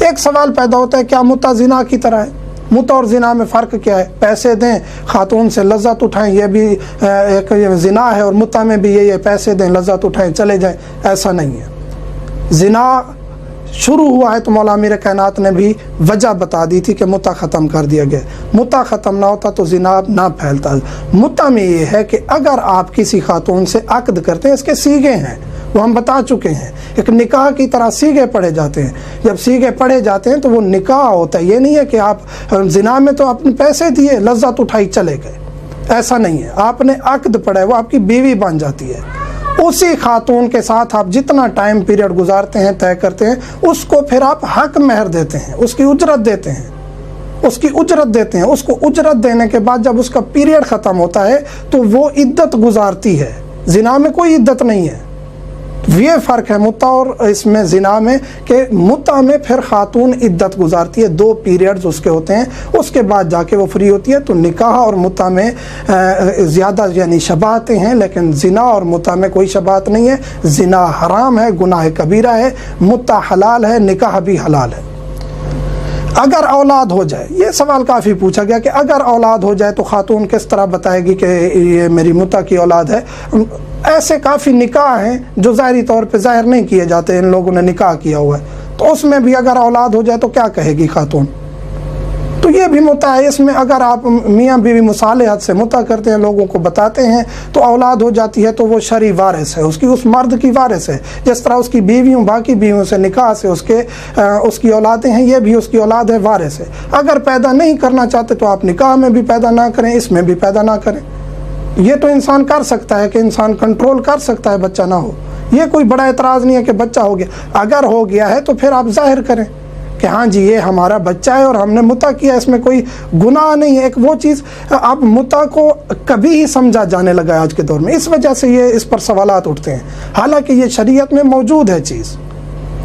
ایک سوال پیدا ہوتا ہے کیا متع زنا کی طرح ہے؟ متع اور زنا میں فرق کیا ہے؟ پیسے دیں خاتون سے لذت اٹھائیں یہ بھی ایک زنا ہے، اور متع میں بھی یہ پیسے دیں لذت اٹھائیں چلے جائیں، ایسا نہیں ہے۔ زنا شروع ہوا ہے تو مولا امیر کائنات نے بھی وجہ بتا دی تھی کہ متع ختم کر دیا گیا۔ متع ختم نہ ہوتا تو زنا نہ پھیلتا۔ متع میں یہ ہے کہ اگر آپ کسی خاتون سے عقد کرتے ہیں، اس کے سیغے ہیں، وہ ہم بتا چکے ہیں، ایک نکاح کی طرح سیغے پڑھے جاتے ہیں۔ جب سیغے پڑھے جاتے ہیں تو وہ نکاح ہوتا ہے، یہ نہیں ہے کہ آپ زنا میں تو اپنے پیسے دیے لذت اٹھائی چلے گئے، ایسا نہیں ہے۔ آپ نے عقد پڑھا ہے، وہ آپ کی بیوی بن جاتی ہے۔ اسی خاتون کے ساتھ آپ جتنا ٹائم پیریڈ گزارتے ہیں، طے کرتے ہیں، اس کو پھر آپ حق مہر دیتے ہیں، اس کی اجرت دیتے ہیں، اس کی اجرت دیتے ہیں۔ اس کو اجرت دینے کے بعد جب اس کا پیریڈ ختم ہوتا ہے تو وہ عدت گزارتی ہے۔ زنا میں کوئی عدت نہیں ہے۔ یہ فرق ہے متع اور اس میں زنا میں، کہ متع میں پھر خاتون عدت گزارتی ہے، 2 پیریڈز اس کے ہوتے ہیں، اس کے بعد جا کے وہ فری ہوتی ہے۔ تو نکاح اور متع میں زیادہ یعنی شباہتیں ہیں، لیکن زنا اور متع میں کوئی شباہت نہیں ہے۔ زنا حرام ہے، گناہ کبیرہ ہے، متع حلال ہے، نکاح بھی حلال ہے۔ اگر اولاد ہو جائے، یہ سوال کافی پوچھا گیا کہ اگر اولاد ہو جائے تو خاتون کس طرح بتائے گی کہ یہ میری متع کی اولاد ہے؟ ایسے کافی نکاح ہیں جو ظاہری طور پہ ظاہر نہیں کیے جاتے، ان لوگوں نے نکاح کیا ہوا ہے، تو اس میں بھی اگر اولاد ہو جائے تو کیا کہے گی خاتون؟ تو یہ بھی متع ہے۔ اس میں اگر آپ میاں بیوی مصالحت سے متع کرتے ہیں، لوگوں کو بتاتے ہیں، تو اولاد ہو جاتی ہے تو وہ شرعی وارث ہے، اس مرد کی وارث ہے، جس طرح اس کی بیویوں باقی بیویوں سے نکاح سے اس کی اولادیں ہیں، یہ بھی اس کی اولاد ہے، وارث ہے۔ اگر پیدا نہیں کرنا چاہتے تو آپ نکاح میں بھی پیدا نہ کریں، اس میں بھی پیدا نہ کریں۔ یہ تو انسان کر سکتا ہے کہ انسان کنٹرول کر سکتا ہے بچہ نہ ہو، یہ کوئی بڑا اعتراض نہیں ہے کہ بچہ ہو گیا۔ اگر ہو گیا ہے تو پھر آپ ظاہر کریں کہ ہاں جی یہ ہمارا بچہ ہے اور ہم نے متع کیا، اس میں کوئی گناہ نہیں ہے۔ ایک وہ چیز اب متع کو کبھی ہی سمجھا جانے لگا ہے آج کے دور میں، اس وجہ سے یہ اس پر سوالات اٹھتے ہیں، حالانکہ یہ شریعت میں موجود ہے چیز،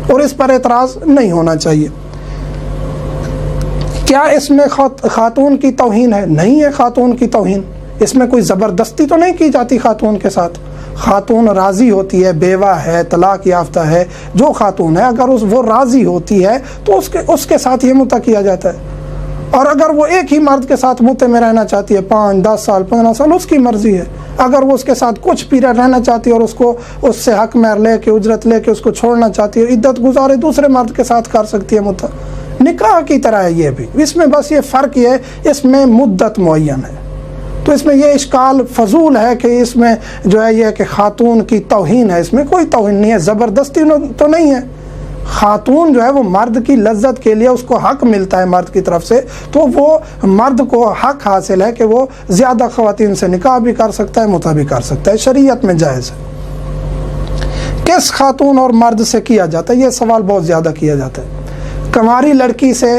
اور اس پر اعتراض نہیں ہونا چاہیے۔ کیا اس میں خاتون کی توہین ہے؟ نہیں ہے خاتون کی توہین، اس میں کوئی زبردستی تو نہیں کی جاتی خاتون کے ساتھ۔ خاتون راضی ہوتی ہے، بیوہ ہے، طلاق یافتہ ہے، جو خاتون ہے اگر وہ راضی ہوتی ہے تو اس کے ساتھ یہ متع کیا جاتا ہے۔ اور اگر وہ ایک ہی مرد کے ساتھ متع میں رہنا چاہتی ہے 5 10 سال 15 سال، اس کی مرضی ہے۔ اگر وہ اس کے ساتھ کچھ پیریڈ رہنا چاہتی ہے اور اس سے حق مہر لے کے اجرت لے کے اس کو چھوڑنا چاہتی ہے، عدت گزارے دوسرے مرد کے ساتھ کر سکتی ہے متع، نکاح کی طرح ہے یہ بھی۔ اس میں بس یہ فرق یہ ہے، اس میں مدت معین ہے۔ تو اس میں یہ اشکال فضول ہے کہ اس میں جو ہے یہ کہ خاتون کی توہین ہے، اس میں کوئی توہین نہیں ہے، زبردستی تو نہیں ہے۔ خاتون جو ہے وہ مرد کی لذت کے لیے، اس کو حق ملتا ہے مرد کی طرف سے، تو وہ مرد کو حق حاصل ہے کہ وہ زیادہ خواتین سے نکاح بھی کر سکتا ہے، متع بھی کر سکتا ہے، شریعت میں جائز ہے۔ کس خاتون اور مرد سے کیا جاتا ہے؟ یہ سوال بہت زیادہ کیا جاتا ہے۔ کنواری لڑکی سے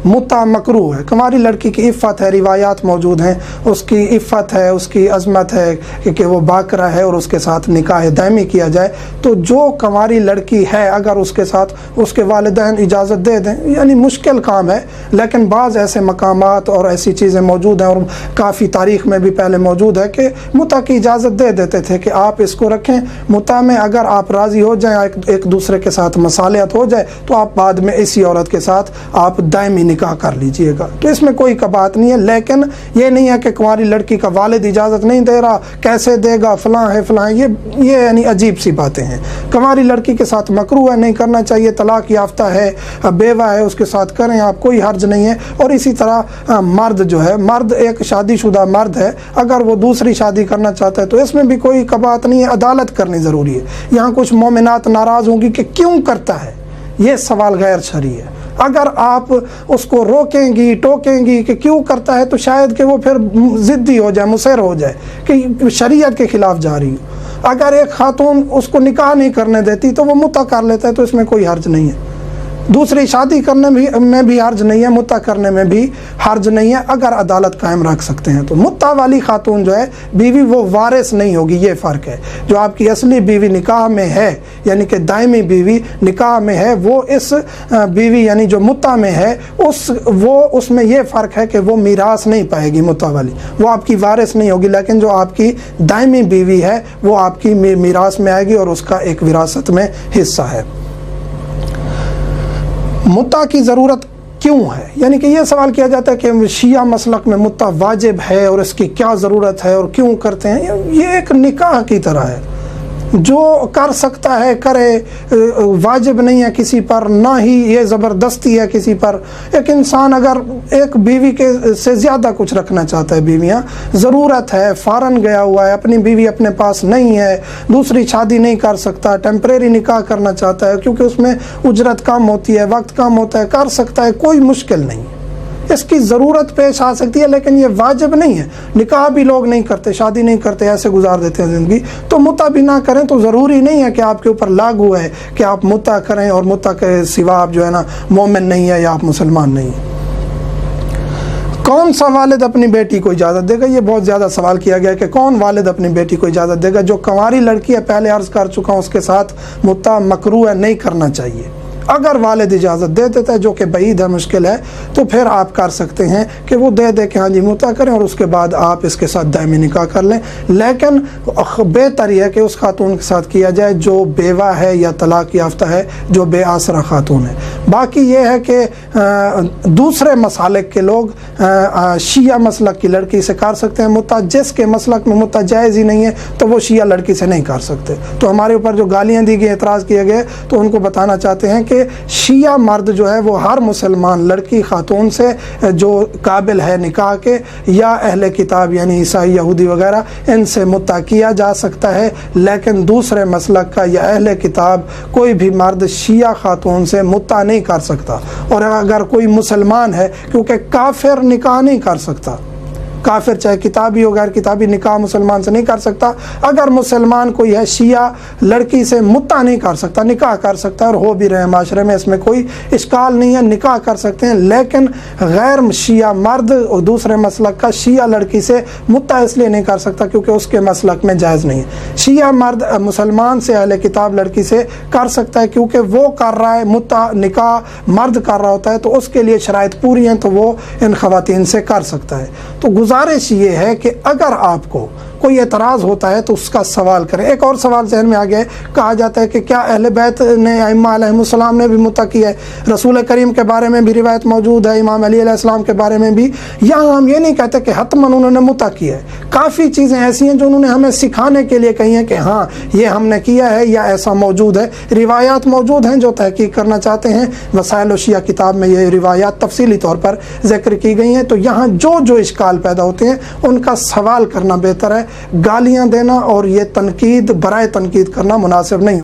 متع مکروہ ہے۔ کنواری لڑکی کی عفت ہے، روایات موجود ہیں، اس کی عفت ہے، اس کی عظمت ہے کہ وہ باکرہ ہے اور اس کے ساتھ نکاح دائمی کیا جائے۔ تو جو کنواری لڑکی ہے اگر اس کے ساتھ اس کے والدین اجازت دے دیں، یعنی مشکل کام ہے، لیکن بعض ایسے مقامات اور ایسی چیزیں موجود ہیں، اور کافی تاریخ میں بھی پہلے موجود ہے کہ متع کی اجازت دے دیتے تھے کہ آپ اس کو رکھیں، متع میں اگر آپ راضی ہو جائیں، ایک دوسرے کے ساتھ مصالحت ہو جائے تو آپ بعد میں اسی عورت کے ساتھ آپ دائمی نکاح کر لیجئے گا۔ تو اس میں کوئی کباہت نہیں ہے، لیکن یہ نہیں ہے کہ کنواری لڑکی کا والد اجازت نہیں دے رہا، کیسے دے گا، فلاں ہے فلاں، یہ یعنی عجیب سی باتیں ہیں۔ کنواری لڑکی کے ساتھ مکروہ ہے، نہیں کرنا چاہیے، طلاق یافتہ ہے، بیوہ ہے، اس کے ساتھ کریں آپ، کوئی حرج نہیں ہے۔ اور اسی طرح مرد جو ہے، مرد ایک شادی شدہ مرد ہے، اگر وہ دوسری شادی کرنا چاہتا ہے تو اس میں بھی کوئی کباہت نہیں ہے، عدالت کرنی ضروری ہے۔ یہاں کچھ مومنات ناراض ہوں گی کہ کیوں کرتا ہے، یہ سوال غیر شرعی ہے۔ اگر آپ اس کو روکیں گی، ٹوکیں گی کہ کیوں کرتا ہے، تو شاید کہ وہ پھر ضدی ہو جائے، مصر ہو جائے کہ شریعت کے خلاف جا رہی ہو۔ اگر ایک خاتون اس کو نکاح نہیں کرنے دیتی تو وہ متع کر لیتا ہے، تو اس میں کوئی حرج نہیں ہے۔ دوسری شادی کرنے میں بھی حرج نہیں ہے، متع کرنے میں بھی حرج نہیں ہے، اگر عدالت قائم رکھ سکتے ہیں تو۔ متع والی خاتون جو ہے بیوی، وہ وارث نہیں ہوگی، یہ فرق ہے۔ جو آپ کی اصلی بیوی نکاح میں ہے، یعنی کہ دائمی بیوی نکاح میں ہے، وہ اس بیوی یعنی جو متع میں ہے اس میں یہ فرق ہے کہ وہ میراث نہیں پائے گی، متع والی وہ آپ کی وارث نہیں ہوگی، لیکن جو آپ کی دائمی بیوی ہے وہ آپ کی میراث میں آئے گی اور اس کا ایک وراثت میں حصہ ہے۔ متع کی ضرورت کیوں ہے؟ یعنی کہ یہ سوال کیا جاتا ہے کہ شیعہ مسلک میں متع واجب ہے اور اس کی کیا ضرورت ہے اور کیوں کرتے ہیں۔ یہ ایک نکاح کی طرح ہے، جو کر سکتا ہے کرے، واجب نہیں ہے کسی پر، نہ ہی یہ زبردستی ہے کسی پر۔ ایک انسان اگر ایک بیوی کے سے زیادہ کچھ رکھنا چاہتا ہے، بیویاں ضرورت ہے، فارن گیا ہوا ہے، اپنی بیوی اپنے پاس نہیں ہے، دوسری شادی نہیں کر سکتا، ٹیمپریری نکاح کرنا چاہتا ہے کیونکہ اس میں اجرت کم ہوتی ہے، وقت کم ہوتا ہے، کر سکتا ہے، کوئی مشکل نہیں ہے، اس کی ضرورت پیش آ سکتی ہے، لیکن یہ واجب نہیں ہے۔ نکاح بھی لوگ نہیں کرتے، شادی نہیں کرتے، ایسے گزار دیتے ہیں زندگی، تو متع بھی نہ کریں تو ضروری نہیں ہے کہ آپ کے اوپر لاگو ہے کہ آپ متع کریں اور متع کے سوا آپ جو ہے نا مومن نہیں ہے یا آپ مسلمان نہیں ہیں۔ کون سا والد اپنی بیٹی کو اجازت دے گا؟ یہ بہت زیادہ سوال کیا گیا کہ کون والد اپنی بیٹی کو اجازت دے گا؟ جو کنواری لڑکی ہے، پہلے عرض کر چکا ہوں، اس کے ساتھ متع مکروہ ہے، نہیں کرنا چاہیے۔ اگر والد اجازت دے دیتا ہے، جو کہ بعید ہے، مشکل ہے، تو پھر آپ کر سکتے ہیں کہ وہ دے دے کہ ہاں جی متع کریں اور اس کے بعد آپ اس کے ساتھ دائمی نکاح کر لیں۔ لیکن بہتر یہ ہے کہ اس خاتون کے ساتھ کیا جائے جو بیوہ ہے یا طلاق یافتہ ہے، جو بے آسرا خاتون ہے۔ باقی یہ ہے کہ دوسرے مسالک کے لوگ شیعہ مسلک کی لڑکی سے کر سکتے ہیں متع، جس کے مسلک میں متع جائز ہی نہیں ہے تو وہ شیعہ لڑکی سے نہیں کر سکتے۔ تو ہمارے اوپر جو گالیاں دی گئی، اعتراض کیے گئے، تو ان کو بتانا چاہتے ہیں کہ شیعہ مرد جو ہے وہ ہر مسلمان لڑکی خاتون سے جو قابل ہے نکاح کے، یا اہل کتاب یعنی عیسائی، یہودی وغیرہ، ان سے متع کیا جا سکتا ہے، لیکن دوسرے مسلک کا یا اہل کتاب کوئی بھی مرد شیعہ خاتون سے متع نہیں کر سکتا۔ اور اگر کوئی مسلمان ہے، کیونکہ کافر نکاح نہیں کر سکتا، کافر چاہے کتابی ہو غیر کتابی، نکاح مسلمان سے نہیں کر سکتا۔ اگر مسلمان کوئی ہے، شیعہ لڑکی سے متع نہیں کر سکتا، نکاح کر سکتا ہے، اور ہو بھی رہے ہیں معاشرے میں، اس میں کوئی اشکال نہیں ہے، نکاح کر سکتے ہیں، لیکن غیر شیعہ مرد اور دوسرے مسلک کا شیعہ لڑکی سے متع اس لیے نہیں کر سکتا کیونکہ اس کے مسلک میں جائز نہیں ہے۔ شیعہ مرد مسلمان سے اہل کتاب لڑکی سے کر سکتا ہے کیونکہ وہ کر رہا ہے متع، نکاح مرد کر رہا ہوتا ہے، تو اس کے لیے شرائط پوری ہیں، تو وہ ان خواتین سے کر سکتا ہے۔ تو گزارش یہ ہے کہ اگر آپ کو کوئی اعتراض ہوتا ہے تو اس کا سوال کریں۔ ایک اور سوال ذہن میں آ گیا ہے، کہا جاتا ہے کہ کیا اہل بیت نے، ائمہ علیہم السلام نے بھی متع کیا ہے؟ رسول کریم کے بارے میں بھی روایت موجود ہے، امام علی علیہ السلام کے بارے میں بھی۔ یہاں ہم یہ نہیں کہتے کہ حتماً انہوں نے متع کیا ہے، کافی چیزیں ایسی ہیں جو انہوں نے ہمیں سکھانے کے لیے کہی ہیں کہ ہاں یہ ہم نے کیا ہے یا ایسا موجود ہے۔ روایات موجود ہیں، جو تحقیق کرنا چاہتے ہیں وسائل الشیعہ کتاب میں یہ روایات تفصیلی طور پر ذکر کی گئی ہیں۔ تو یہاں جو اشکال پیدا ہوتے ہیں ان کا سوال کرنا بہتر ہے، گالیاں دینا اور یہ تنقید برائے تنقید کرنا مناسب نہیں۔